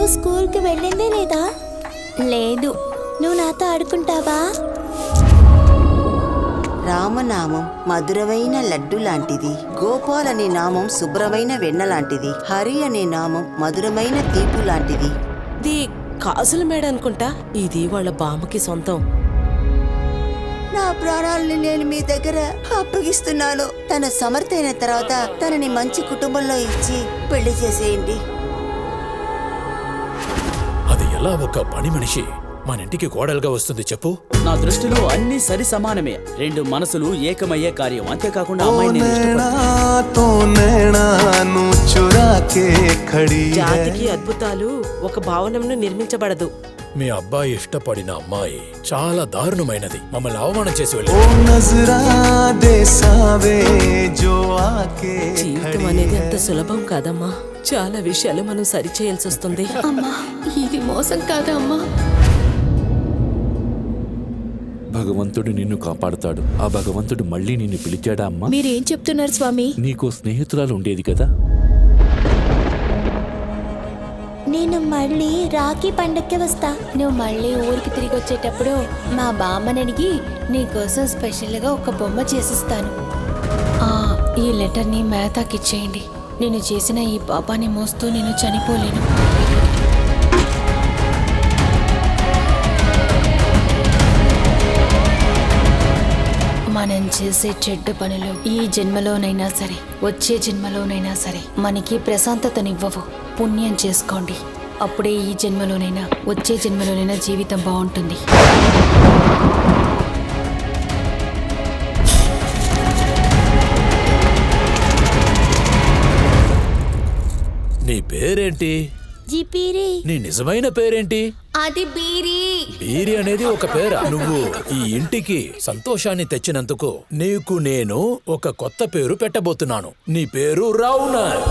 నువ్వు స్కూల్కి వెళ్ళిందే లేదా? లేదు. నువ్వు నాతో ఆడుకుంటావా? రామనామం మధురమైన లడ్డు లాంటిది. గోపాల్ అనే నామం శుభ్రమైన వెన్న లాంటిది. హరి అనే నామం మధురమైన తీపు లాంటిది. ఇది కాసుల మేడ అనుకుంటా. ఇది వాళ్ళ బామ్మకి సొంతం. నా ప్రాణాలని నేను మీ దగ్గర అప్పగిస్తున్నాను. తన సమర్థైన తర్వాత తనని మంచి కుటుంబంలో ఇచ్చి పెళ్లి చేసేయండి. అది ఎలా ఒక పని మనిషి మన ఇంటికి కోడలుగా వస్తుంది చెప్పు? నా దృష్టిలో అన్ని సరి సమానమే. రెండు మనసులు ఏకమయ్యే కార్యం. అంతేకాకుండా అమ్మాయిని నేను ఇష్టపడతాను. జాతికి అద్భుతాలు ఒక భవనంను నిర్మించబడదు. మీ అబ్బాయి ఇష్టపడిన అమ్మాయి చాలా దారుణమైనది. మమ్మల్ని అవమానం చేసి జీవితం అనేది అంత సులభం కాదమ్మా. చాలా విషయాలు మనం సరిచేయాల్సి వస్తుంది. అమ్మా, ఇది మోసం కాదా అమ్మా? భగవంతుడు నిన్ను కాపాడుతాడు. ఆ భగవంతుడు మళ్ళీ నిన్ను పిలిచాడా అమ్మా? మీరేం చెప్తున్నారు స్వామి? నీకో స్నేహితురాలు ఉండేది కదా? నేను మళ్ళీ రాఖీ పండక్కి వస్తా. నువ్వు మళ్ళీ ఊరికి తిరిగి వచ్చేటప్పుడు మా బామ్మని అడిగి నీకోసం స్పెషల్గా ఒక బొమ్మ చేసిస్తాను. ఈ లెటర్ని మేతాకిచ్చేయండి. నేను చేసిన ఈ పాపాన్ని మోస్తూ నేను చనిపోలేను. మనం చేసే చెడ్డ పనులు ఈ జన్మలోనైనా సరే వచ్చే జన్మలోనైనా సరే మనకి ప్రశాంతతనివ్వవు. పుణ్యం చేసుకోండి. అప్పుడే ఈ జన్మలోనైనా వచ్చే జన్మలోనైనా జీవితం బాగుంటుంది. నీ పేరేంటి? జిపీరి. నీ నిజమైన పేరేంటి? అది బీరి. బీరి అనేది ఒక పేరా? నువ్వు ఈ ఇంటికి సంతోషాన్ని తెచ్చినందుకు నీకు నేను ఒక కొత్త పేరు పెట్టబోతున్నాను. నీ పేరు రౌనక్.